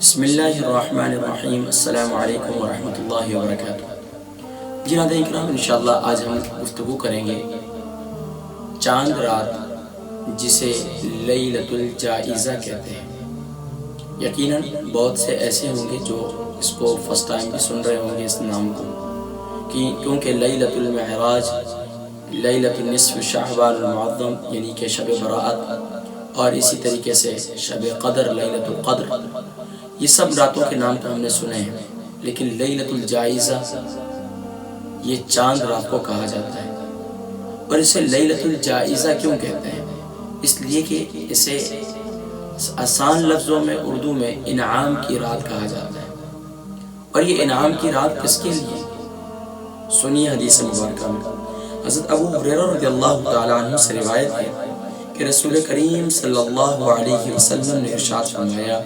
بسم اللہ الرحمن الرحیم۔ السلام علیکم ورحمۃ اللہ وبرکاتہ۔ جی ناظرین کرام، انشاءاللہ آج ہم گفتگو کریں گے چاند رات جسے لیلۃ الجائزہ کہتے ہیں۔ یقیناً بہت سے ایسے ہوں گے جو اس کو فرسٹ ٹائم بھی سن رہے ہوں گے اس نام کو، کیونکہ لیلۃ المعراج، لیلۃ النصف شعبان المعظم یعنی کہ شب برات، اور اسی طریقے سے شب قدر، لیلۃ القدر، یہ سب راتوں کے نام تو ہم نے سنے ہیں، لیکن لیلۃ الجائزہ یہ چاند رات کو کہا جاتا ہے۔ اور اسے لیلۃ الجائزہ کیوں کہتے ہیں؟ اس لیے کہ اسے آسان لفظوں میں اردو میں انعام کی رات کہا جاتا ہے۔ اور یہ انعام کی رات کس کے لیے؟ سنیے حدیث مبارکہ میں حضرت ابو ہریرہ رضی اللہ تعالیٰ عنہ سے روایت ہے کہ رسول کریم صلی اللہ علیہ وسلم نے ارشاد فرمایا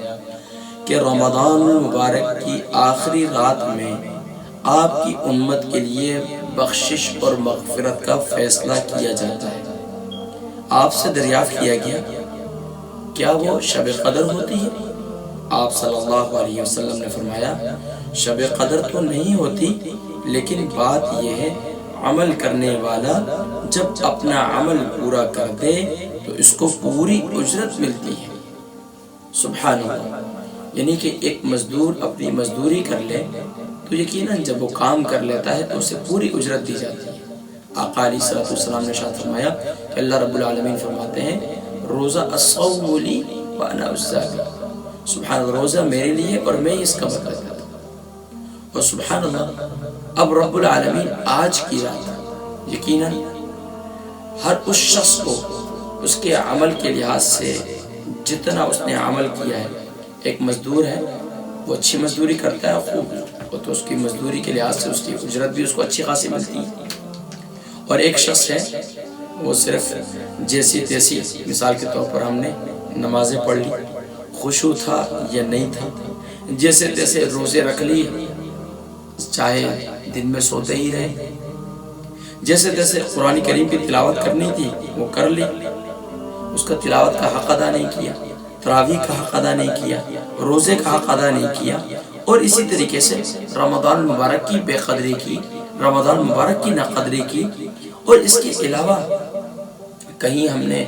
کہ رمضان المبارک کی آخری رات میں آپ کی امت کے لیے بخشش اور مغفرت کا فیصلہ کیا جاتا ہے۔ آپ سے دریافت کیا گیا کیا وہ شب قدر ہوتی ہے؟ آپ صلی اللہ علیہ وسلم نے فرمایا شب قدر تو نہیں ہوتی، لیکن بات یہ ہے عمل کرنے والا جب اپنا عمل پورا کر دے تو اس کو پوری اجرت ملتی ہے۔ سبحان اللہ، یعنی کہ ایک مزدور اپنی مزدوری کر لے تو یقیناً جب وہ کام کر لیتا ہے تو اسے پوری اجرت دی جاتی ہے۔ آقا علیہ الصلوۃ والسلام نے ارشاد فرمایا کہ اللہ رب العالمین فرماتے ہیں روزہ الصوم لی وانا اجزی بہ، سبحان اللہ، روزہ میرے لیے اور میں اس کا بدلہ دیتا ہوں۔ اور سبحان اللہ، اب رب العالمین آج کی رات یقیناً ہر اس شخص کو اس کے عمل کے لحاظ سے جتنا اس نے عمل کیا ہے، ایک مزدور ہے وہ اچھی مزدوری کرتا ہے خوب، تو اس کی مزدوری کے لحاظ سے اس کی اجرت بھی اس کو اچھی خاصی ملتی ہے۔ اور ایک شخص ہے وہ صرف جیسی تیسی، مثال کے طور پر ہم نے نمازیں پڑھ لی، خشوع تھا یا نہیں تھا، جیسے تیسے روزے رکھ لی، چاہے دن میں سوتے ہی رہے، جیسے تیسے قرآن کریم کی تلاوت کرنی تھی وہ کر لی، اس کا تلاوت کا حق ادا نہیں کیا، تراویح کا حق ادا نہیں کیا، روزے کا حق ادا نہیں کیا، اور اسی طریقے سے رمضان المبارک کی بے قدری کی، رمضان المبارک کی ناقدری کی، اور اس کے علاوہ کہیں ہم نے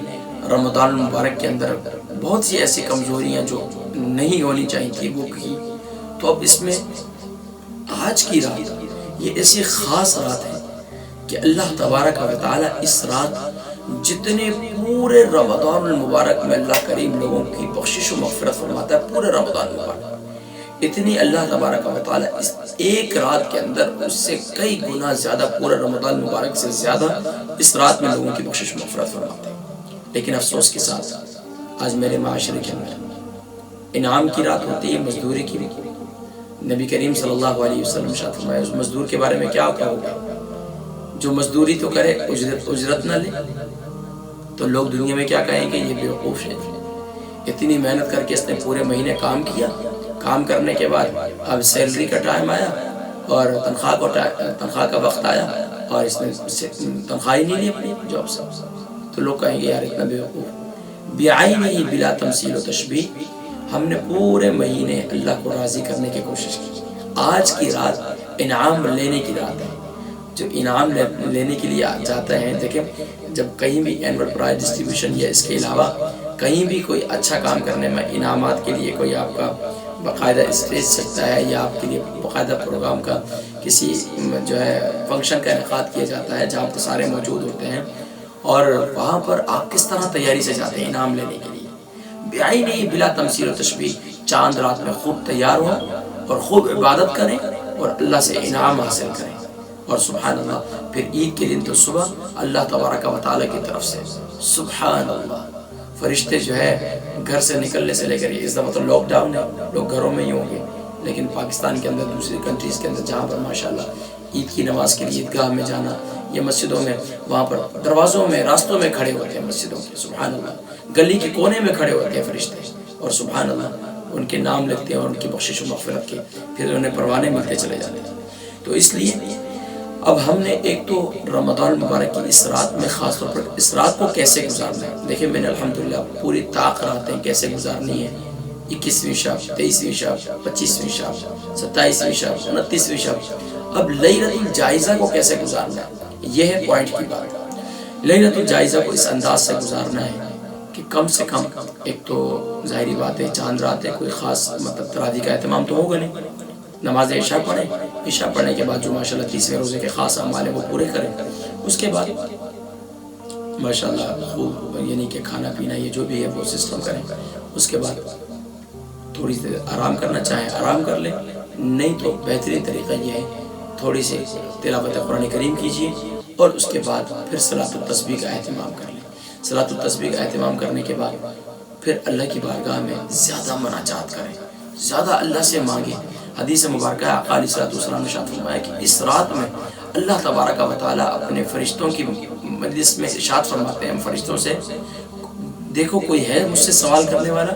رمضان المبارک کے اندر بہت سی ایسی کمزوریاں جو نہیں ہونی چاہیے تھی وہ کی۔ تو اب اس میں آج کی رات یہ ایسی خاص رات ہے کہ اللہ تبارک و تعالیٰ اس رات جتنے پورے رمضان المبارک میں اللہ کریم لوگوں کی بخشش و مغفرت فرماتا ہے، پورے رمضان المبارک اتنی اللہ تبارک و تعالیٰ اس ایک رات کے اندر اس سے کئی گنا زیادہ، پورے رمضان المبارک سے زیادہ اس رات میں لوگوں کی بخشش و مغفرت فرماتا ہے۔ لیکن افسوس کے ساتھ آج میرے معاشرے کے اندر انعام کی رات ہوتی ہے، مزدوری کی بھی۔ نبی کریم صلی اللہ علیہ وسلم ارشاد فرمایا اس مزدور کے بارے میں کیا کہو گے جو مزدوری تو کرے اجرت نہ لے؟ تو لوگ دنیا میں کیا کہیں گے، یہ بیوقوف ہے، اتنی محنت کر کے اس نے پورے مہینے کام کیا، کام کرنے کے بعد اب سیلری کا ٹائم آیا اور تنخواہ کا وقت آیا اور اس نے تنخواہ ہی نہیں لی اپنی جاب سے، تو لوگ کہیں گے یار اتنا بیوقوف۔ بعینہ بلا تمثیل و تشبیہ، ہم نے پورے مہینے اللہ کو راضی کرنے کی کوشش کی، آج کی رات انعام لینے کی رات ہے۔ جو انعام لینے کے لیے جاتے ہیں، دیکھیں جب کہیں بھی اینول پرائز ڈسٹریبیوشن یا اس کے علاوہ کہیں بھی کوئی اچھا کام کرنے میں انعامات کے لیے کوئی آپ کا باقاعدہ اسٹیج سجتا ہے یا آپ کے لیے باقاعدہ پروگرام کا کسی جو ہے فنکشن کا انعقاد کیا جاتا ہے جہاں پر سارے موجود ہوتے ہیں، اور وہاں پر آپ کس طرح تیاری سے جاتے ہیں انعام لینے کے لیے؟ بعینہ بلا تمثیل و تشبیہ، چاند رات میں خوب تیار ہوں اور خوب عبادت کریں اور اللہ سے انعام حاصل کریں۔ اور سبحان اللہ، پھر عید کے دن تو صبح اللہ تبارک و تعالیٰ کی طرف سے سبحان اللہ فرشتے جو ہے گھر سے نکلنے سے لے کر، اس دفعہ تو لاک ڈاؤن ہے، لوگ گھروں میں ہی ہوں گے، لیکن پاکستان کے اندر دوسری کنٹریز کے اندر جہاں پر ماشاءاللہ عید کی نماز کے لیے عیدگاہ میں جانا یا مسجدوں میں، وہاں پر دروازوں میں راستوں میں کھڑے ہوتے ہیں مسجدوں کے، سبحان اللہ گلی کے کونے میں کھڑے ہوتے ہیں فرشتے، اور سبحان اللہ ان کے نام لکھتے ہیں اور ان کی بخشش و مغفرت کے پھر انہیں پروانے ملتے چلے جاتے ہیں۔ تو اس لیے اب ہم نے ایک تو رمضان مبارک کی اس رات میں خاص طور پر اس رات کو کیسے گزارنا ہے، دیکھیں میں نے الحمدللہ پوری طاق راتیں کیسے گزارنی ہے 21ویں شب، 23ویں شب، 25ویں شب، 27ویں شب، 29ویں شب. اب لیلۃ الجائزہ کو کیسے گزارنا ہے، یہ ہے پوائنٹ کی بات. لیلۃ الجائزہ کو اس انداز سے گزارنا ہے کہ کم سے کم، ایک تو ظاہری بات ہے چاند رات ہے، کوئی خاص مطلب تراویح کا اہتمام تو ہوگا نہیں، نماز عشاء پڑھیں، عشاء پڑھنے کے بعد جو ماشاءاللہ 30ویں روزے کے خاص اعمال ہیں وہ پورے کریں. اس کے بعد ماشاءاللہ خوب یعنی کہ کھانا پینا یہ جو بھی ہے وہ سسٹم کریں. اس کے بعد تھوڑی دیر آرام کرنا چاہیں آرام کر لیں، نہیں تو بہترین طریقہ یہ ہے تھوڑی سی تلاوت قرآن کریم کیجیے اور اس کے بعد پھر صلاۃ التسبیح کا اہتمام کر لیں. صلاۃ التسبیح کا اہتمام کرنے کے بعد پھر اللہ کی بارگاہ میں زیادہ مناجات کریں، زیادہ اللہ سے مانگیں. حدیث مبارکہ آقا علیہ السلام نے ارشاد فرمایا کہ اس رات میں اللہ تبارک و تعالیٰ اپنے فرشتوں کی مجلس میں ارشاد فرماتے ہیں ہم فرشتوں سے، دیکھو کوئی ہے مجھ سے سوال کرنے والا،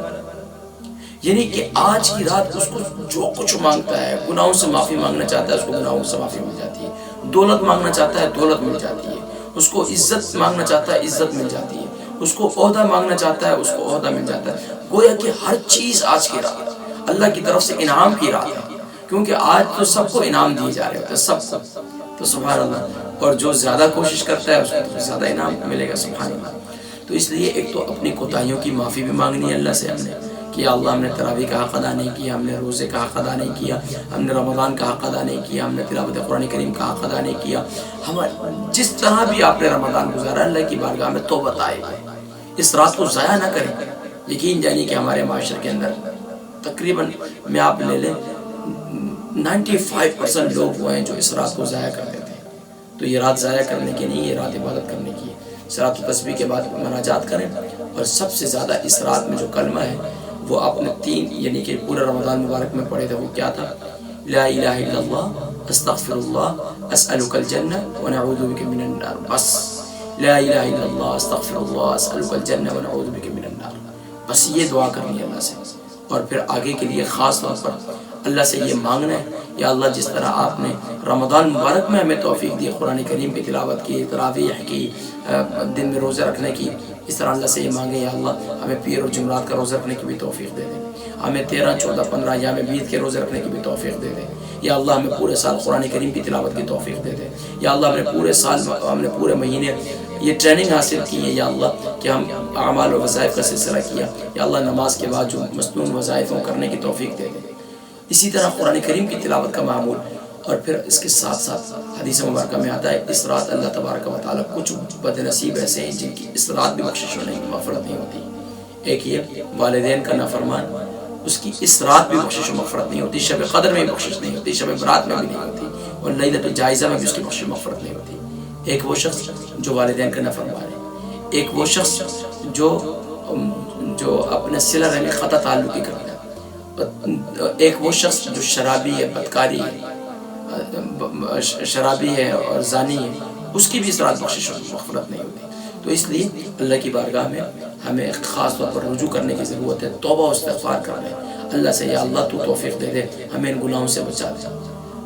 یعنی کہ آج کی رات اس کو جو کچھ مانگتا ہے، گناہوں سے معافی مانگنا چاہتا ہے اس کو گناہوں سے معافی مل جاتی ہے، دولت مانگنا چاہتا ہے دولت مل جاتی ہے، اس کو عزت مانگنا چاہتا ہے عزت مل جاتی ہے، اس کو عہدہ مانگنا چاہتا ہے اس کو عہدہ مل جاتا ہے. گویا کہ ہر چیز آج کی رات اللہ کی طرف سے انعام کی رات ہے، کیونکہ آج تو سب کو انعام دیے جا رہے ہوتے ہیں، سب کو. تو سبحان اللہ، اور جو زیادہ کوشش کرتا ہے اس کو زیادہ انعام ملے گا، سبحان اللہ. تو اس لیے ایک تو اپنی کوتاہیوں کی معافی بھی مانگنی ہے اللہ سے ہم نے کہ یا اللہ ہم نے تراویح کا حق ادا نہیں کیا، ہم نے روزے کا حق ادا نہیں کیا، ہم نے رمضان کا حق ادا نہیں کیا، ہم نے تلاوت قرآن کریم کا حق ادا نہیں کیا. جس طرح بھی آپ نے رمضان گزارا اللہ کی بارگاہ میں توبہ طائب ہے، اس رات کو ضائع نہ کریں. یقین جانیے کہ ہمارے معاشرے کے اندر تقریباً میں آپ لے لیں 95% لوگ وہ ہیں جو اس رات کو ضائع کر دیتے ہیں. تو یہ رات ضائع کرنے کی نہیں، یہ رات عبادت کرنے کی ہے. صلاۃ التسبیح کے بعد مناجات کریں، اور سب سے زیادہ اس رات میں جو کلمہ ہے وہ آپ نے 3 یعنی کہ پورے رمضان مبارک میں پڑھے تھے، وہ کیا تھا؟ لا الہ الا اللہ استغفر اللہ اسألک الجنہ ونعوذ بک من النار. بس لا الہ الا اللہ استغفر اللہ اسألک الجنہ ونعوذ بک من النار. بس یہ دعا کرنی ہے اللہ سے، اور پھر آگے کے لیے خاص طور پر اللہ سے یہ مانگنا ہے یا اللہ جس طرح آپ نے رمضان مبارک میں ہمیں توفیق دی قرآن کریم کی تلاوت کی، تراویح کی، دن میں روزے رکھنے کی، اس طرح اللہ سے یہ مانگے یا اللہ ہمیں پیر اور جمعرات کا روزہ رکھنے کی بھی توفیق دے دیں، ہمیں 13، 14، 15 ایام بیت کے روزے رکھنے کی بھی توفیق دے دیں. یا اللہ ہمیں پورے سال قرآن کریم کی تلاوت کی توفیق دے دیں. یا اللہ ہم نے پورے سال، ہم نے پورے مہینے یہ ٹریننگ حاصل کی ہے یا اللہ کہ ہم اعمال و وظائف کا سلسلہ کیا، یا اللہ نماز کے بعد جو مسنون وظائفوں کرنے کی توفیق دے دیں. اسی طرح قرآن کریم کی تلاوت کا معمول. اور پھر اس کے ساتھ ساتھ حدیث مبارکہ میں آتا ہے اس رات اللہ تبارک و تعالیٰ کچھ بد نصیب ایسے ہیں جن کی اس رات بھی بخشش ہونے کی مغفرت نہیں ہوتی. ایک یہ والدین کا نافرمان، اس کی اس رات بھی بخشش و مغفرت نہیں ہوتی، شب قدر میں بھی بخشش نہیں ہوتی، شب برات میں بھی نہیں ہوتی، اور لیلۃ الجائزہ میں بھی اس کی بخشش و مغفرت نہیں ہوتی. ایک وہ شخص جو والدین کا نافرمان ہے، ایک وہ شخص جو اپنے صلہ رحمی قطع تعلقی کرتا ہے، ایک وہ شخص جو شرابی ہے، بدکاری ہے، شرابی ہے اور زانی ہے، اس کی بھی اس رات بخشش و مغفرت نہیں ہوتی. تو اس لیے اللہ کی بارگاہ میں ہمیں خاص طور پر رجوع کرنے کی ضرورت ہے، توبہ و استغفار کرنا ہے اللہ سے، یا اللہ تو توفیق دے دے، ہمیں ان گناہوں سے بچا دے.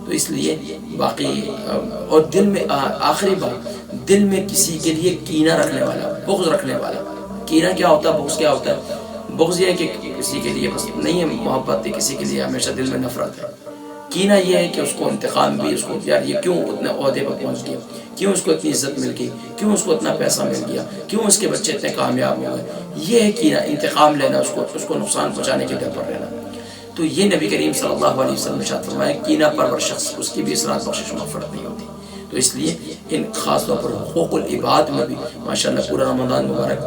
تو اس لیے باقی اور دل میں آخری بات، دل میں کسی کے لیے کینہ رکھنے والا، بغض رکھنے والا. کینہ کیا ہوتا ہے، بغض کیا ہوتا ہے؟ بغض یہ ہے کہ کسی کے لیے بس نہیں ہے محبت، کسی کے لیے ہمیشہ دل میں نفرت ہے. کینہ یہ ہے کہ اس کو انتقام بھی، اس کو یار یہ کیوں اتنے عہدے پر پہنچ گیا، کیوں اس کو اتنی عزت مل گئی، کیوں اس کو اتنا پیسہ مل گیا، کیوں اس کے بچے اتنے کامیاب ہو گئے. یہ ہے کینہ، انتقام لینا، اس کو نقصان پہنچانے کے ڈر پر رہنا. تو یہ نبی کریم صلی اللہ علیہ وسلم نے ارشاد فرمایا کینہ پرور شخص، اس کی بھی اس رات بخشش و مغفرت نہیں ہوتی. تو اس لیے ان خاص طور پر حقوق العباد میں بھی ماشاءاللہ پورا رمضان مبارک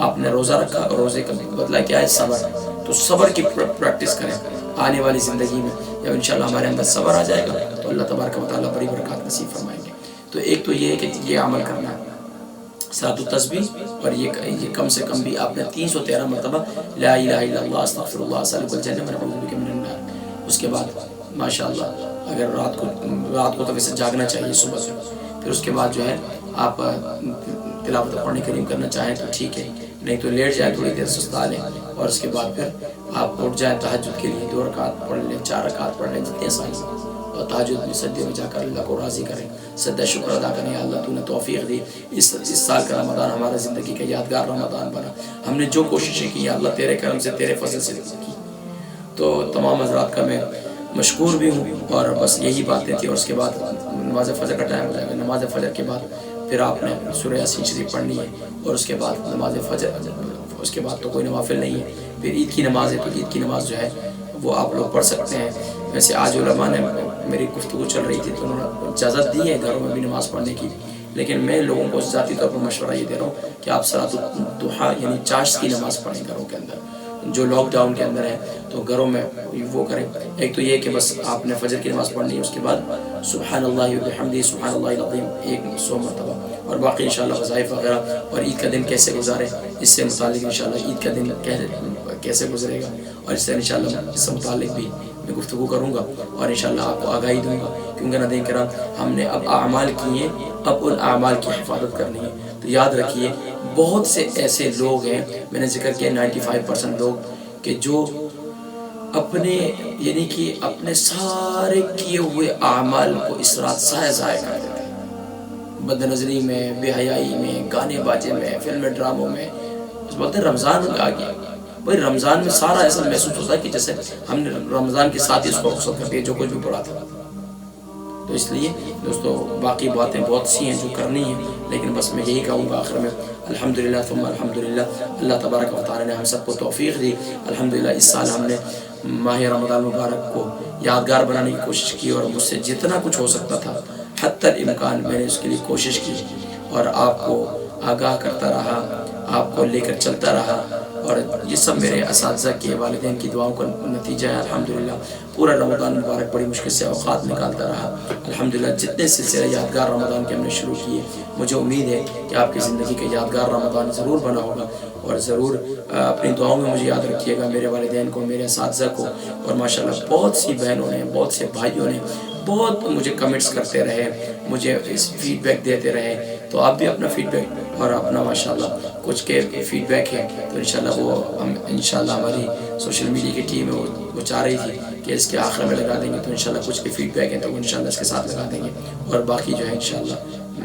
آپ نے روزہ رکھا، اور روزے کا بدلہ کیا ہے؟ صبر. تو صبر کی پریکٹس کریں آنے والی زندگی میں. جب انشاءاللہ ہمارے اندر صبر آ جائے گا تو اللہ تبارک و تعالیٰ بڑی برکات نصیب فرمائیں گے. تو ایک تو یہ ہے کہ یہ عمل کرنا ہے صلاۃ التسبیح، اور یہ کم سے کم بھی آپ نے 313 مرتبہ لا الہ الا اللہ استغفر اللہ اسألک الجنہ ونعوذ بک من النار. اس کے بعد ماشاءاللہ اگر رات کو تو ویسے جاگنا چاہیے صبح سے، پھر اس کے بعد جو ہے آپ تلاوت قرآن کریم کرنا چاہیں تو ٹھیک ہے، نہیں تو لیٹ جائیں، تھوڑی دیر سستا لیں، اور اس کے بعد پھر آپ اٹھ جائیں تہجد کے لیے، 2 رکعت پڑھ لیں، 4 رکعت پڑھ لیں، جتنے آسانی سے، اور تہجد میں سجدے میں جا کر اللہ کو راضی کریں، سجدہ شکر ادا کریں. یا اللہ تو نے توفیق دی، اس سال کا رمضان ہمارا زندگی کا یادگار رمضان بنا. ہم نے جو کوششیں کی یا اللہ تیرے کرم سے، تیرے فضل سے کی، تو تمام حضرات کا میں مشکور بھی ہوں، اور بس یہی باتیں تھیں۔ اور اس کے بعد نماز فجر کا ٹائم ہو جائے گا، نماز فجر کے بعد پھر آپ نے سورہ یاسین شریف پڑھنی ہے، اور اس کے بعد نماز فجر، اس کے بعد تو کوئی نوافل نہیں ہے۔ پھر عید کی نماز ہے، تو عید کی نماز جو ہے وہ آپ لوگ پڑھ سکتے ہیں۔ ویسے آج علماء نے، میری گفتگو چل رہی تھی تو انہوں نے اجازت دی ہے گھروں میں بھی نماز پڑھنے کی، لیکن میں لوگوں کو ذاتی طور پر مشورہ یہ دے رہا ہوں کہ آپ صلاۃ الضحیٰ یعنی چاشت کی نماز پڑھیں گھروں کے اندر۔ جو لاک ڈاؤن کے اندر ہے تو گھروں میں وہ کریں۔ ایک تو یہ کہ بس آپ نے فجر کی نماز پڑھنی ہے، اس کے بعد سبحان اللہ وبحمدہ سبحان اللہ العظیم 100 مرتبہ، اور باقی انشاءاللہ وظائف وغیرہ۔ اور عید کا دن کیسے گزارے، اس سے متعلق انشاءاللہ عید کا دن کیسے گزرے گا، اور اس سے انشاءاللہ اس سے متعلق بھی میں گفتگو کروں گا، اور انشاءاللہ آپ کو آگاہی دوں گا، کیونکہ ناظرین کرام ہم نے اب اعمال کیے، اب ان اعمال کی حفاظت کرنی ہے۔ تو یاد رکھیے بہت سے ایسے لوگ ہیں، میں نے ذکر کیا 95% لوگ کہ جو اپنے یعنی کہ اپنے سارے کیے ہوئے اعمال کو اس رات ضائع کر دیتے ہیں، بد نظری میں، بے حیائی میں، گانے باجے میں، فلم ڈراموں میں۔ اس بولتے ہیں رمضان آ گیا بھائی، رمضان میں سارا ایسا محسوس ہوتا ہے کہ جیسے ہم نے رمضان کے ساتھ ہی اس کو رخصت کر دیا جو کچھ بھی پڑھا تھا۔ تو اس لیے دوستو باقی باتیں بہت سی ہیں جو کرنی ہیں، لیکن بس میں یہی کہوں گا آخر میں الحمدللہ ثم الحمدللہ، اللہ تبارک و تعالی نے ہم سب کو توفیق دی۔ الحمدللہ اس سال ہم نے ماہ رمضان مبارک کو یادگار بنانے کی کوشش کی، اور مجھ سے جتنا کچھ ہو سکتا تھا حتی الامکان میں نے اس کے لیے کوشش کی، اور آپ کو آگاہ کرتا رہا، آپ کو لے کر چلتا رہا، اور یہ سب میرے اساتذہ کے، والدین کی دعاؤں کا نتیجہ ہے۔ الحمدللہ پورا رمضان مبارک بڑی مشکل سے اوقات نکالتا رہا۔ الحمدللہ جتنے سلسلے یادگار رمضان کے ہم نے شروع کیے، مجھے امید ہے کہ آپ کی زندگی کا یادگار رمضان ضرور بنا ہوگا، اور ضرور اپنی دعاؤں میں مجھے یاد رکھیے گا، میرے والدین کو، میرے اساتذہ کو، اور ماشاءاللہ بہت سی بہنوں نے، بہت سے بھائیوں نے بہت مجھے کمنٹس کرتے رہے، مجھے اس فیڈ بیک دیتے رہے۔ تو آپ بھی اپنا فیڈ بیک اور اپنا ماشاءاللہ کچھ کے فیڈ بیک ہے تو انشاءاللہ وہ ہم انشاءاللہ ہماری سوشل میڈیا کی ٹیم ہے وہ چاہ رہی تھی کہ اس کے آخر میں لگا دیں گے، تو انشاءاللہ کچھ کے فیڈ بیک ہیں تو وہ انشاءاللہ اس کے ساتھ لگا دیں گے، اور باقی جو ہے انشاءاللہ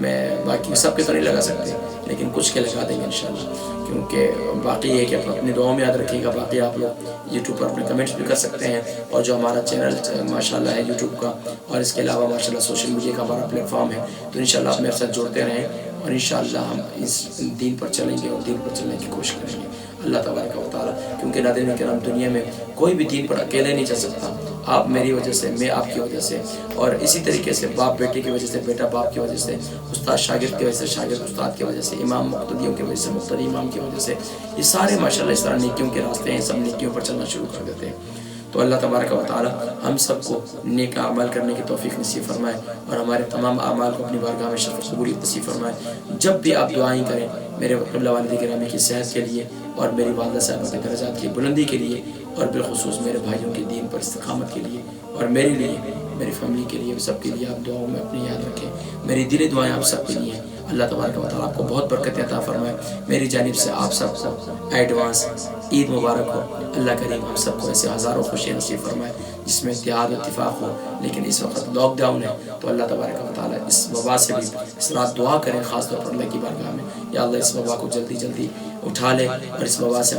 میں باقی سب کے تو نہیں لگا سکتے، لیکن کچھ کے لگا دیں گے انشاءاللہ، کیونکہ باقی یہ کہ اپنی دعاؤں میں یاد رکھیے گا۔ باقی آپ لوگ یوٹیوب پر اپنے کمنٹس بھی کر سکتے ہیں، اور جو ہمارا چینل ماشاءاللہ ہے یوٹیوب کا، اور اس کے علاوہ ماشاءاللہ سوشل میڈیا کا ہمارا پلیٹ فارم ہے، تو انشاءاللہ آپ میرے ساتھ جڑتے رہیں، اور انشاءاللہ ہم اس دین پر چلیں گے اور دین پر چلنے کی کوشش کریں گے اللہ تبارک و تعالیٰ، کیونکہ ناظرین کرام دنیا میں کوئی بھی دین پر اکیلے نہیں چل سکتا۔ آپ میری وجہ سے، میں آپ کی وجہ سے، اور اسی طریقے سے باپ بیٹے کی وجہ سے، بیٹا باپ کی وجہ سے، استاد شاگرد کی وجہ سے، شاگرد استاد کی وجہ سے، امام مقتدیوں کی وجہ سے، مقتدی امام کی وجہ سے، یہ سارے ماشاءاللہ اس طرح نیکیوں کے راستے ہیں، سب نیکیوں پر چلنا شروع کر دیتے ہیں۔ تو اللہ تبارک و تعالی ہم سب کو نیک اعمال کرنے کی توفیق نصیب فرمائے، اور ہمارے تمام اعمال کو اپنی بارگاہ میں شرف قبولیت نصیب فرمائے۔ جب بھی آپ دعائیں کریں میرے قبلہ والد گرامی کی صحت کے لیے، اور میری والدہ صاحبہ کے درجات کی بلندی کے لیے، اور بالخصوص میرے بھائیوں کے دین پر استقامت کے لیے، اور میرے لیے، میری فیملی کے لیے، سب کے لیے آپ دعاؤں میں اپنی یاد رکھیں۔ میری دلی دعائیں آپ سب کے لیے ہیں۔ اللہ تبارک و تعالیٰ آپ کو بہت برکت عطا فرمائے۔ میری جانب سے آپ سب کو ایڈوانس عید مبارک ہو۔ اللہ کریم ہم سب کو ایسے ہزاروں خوشیاں نصیب فرمائے جس میں اتحاد و اتفاق ہو، لیکن اس وقت لاک ڈاؤن ہے تو اللہ تبارک و تعالیٰ اس وبا سے بھی اس رات دعا کریں، خاص طور پر اللہ کی بارگاہ میں، یا اللہ اس وبا کو جلدی جلدی اٹھا لے، اور اس وبا سے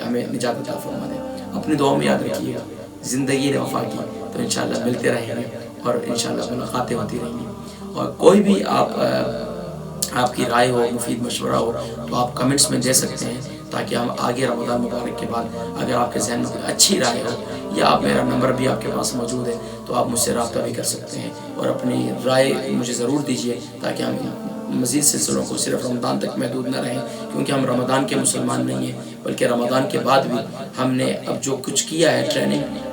ہمیں نجات عطا فرما دے۔ اپنی دعاؤں میں یاد رکھیے گا، زندگی نے وفا کی تو انشاءاللہ ملتے رہیں گے، اور انشاءاللہ ملاقاتیں ہوتی رہیں گی۔ اور کوئی بھی آپ کی رائے ہو، مفید مشورہ ہو تو آپ کمنٹس میں دے سکتے ہیں، تاکہ ہم آگے رمضان مبارک کے بعد اگر آپ کے ذہن میں کوئی اچھی رائے ہو، یا آپ میرا نمبر بھی آپ کے پاس موجود ہے تو آپ مجھ سے رابطہ بھی کر سکتے ہیں، اور اپنی رائے مجھے ضرور دیجیے، تاکہ ہم مزید سلسلوں کو صرف رمضان تک محدود نہ رہیں، کیونکہ ہم رمضان کے مسلمان نہیں ہیں، بلکہ رمضان کے بعد بھی ہم نے اب جو کچھ کیا ہے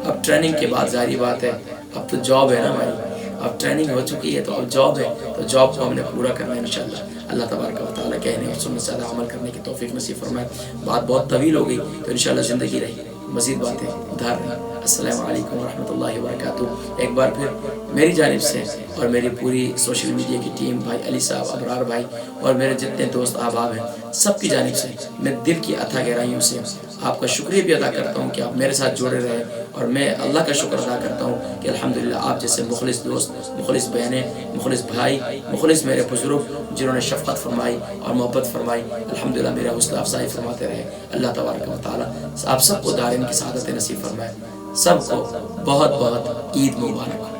اب ٹریننگ کے بعد ظاہری بات ہے اب تو جاب ہے نا ہماری، اب ٹریننگ ہو چکی ہے تو اب جاب ہے، تو جاب کو ہم نے پورا کرنا ہے انشاءاللہ۔ اللہ تبارک و تعالیٰ کہنے اور سننے سے زیادہ عمل کرنے کی توفیق نصیب فرمائے۔ بات بہت طویل ہو گئی تو انشاءاللہ زندگی رہی، مزید باتیں ادھر رہیں۔ السلام علیکم ورحمۃ اللہ وبرکاتہ۔ ایک بار پھر میری جانب سے اور میری پوری سوشل میڈیا کی ٹیم، بھائی علی صاحب، ابرار بھائی، اور میرے جتنے دوست احباب ہیں، سب کی جانب سے میں دل کی اتھا گہرائیوں سے آپ کا شکریہ بھی ادا کرتا ہوں کہ آپ میرے ساتھ جڑے رہے، اور میں اللہ کا شکر ادا کرتا ہوں کہ الحمدللہ آپ جیسے مخلص دوست، مخلص بہنیں، مخلص بھائی، مخلص میرے بزرگ جنہوں نے شفقت فرمائی اور محبت فرمائی، الحمدللہ میرا حوصلہ افزائی فرماتے رہے۔ اللہ تبارک و تعالیٰ آپ سب کو دارین کی سعادت نصیب فرمائے۔ سب کو بہت بہت عید مبارک ہو۔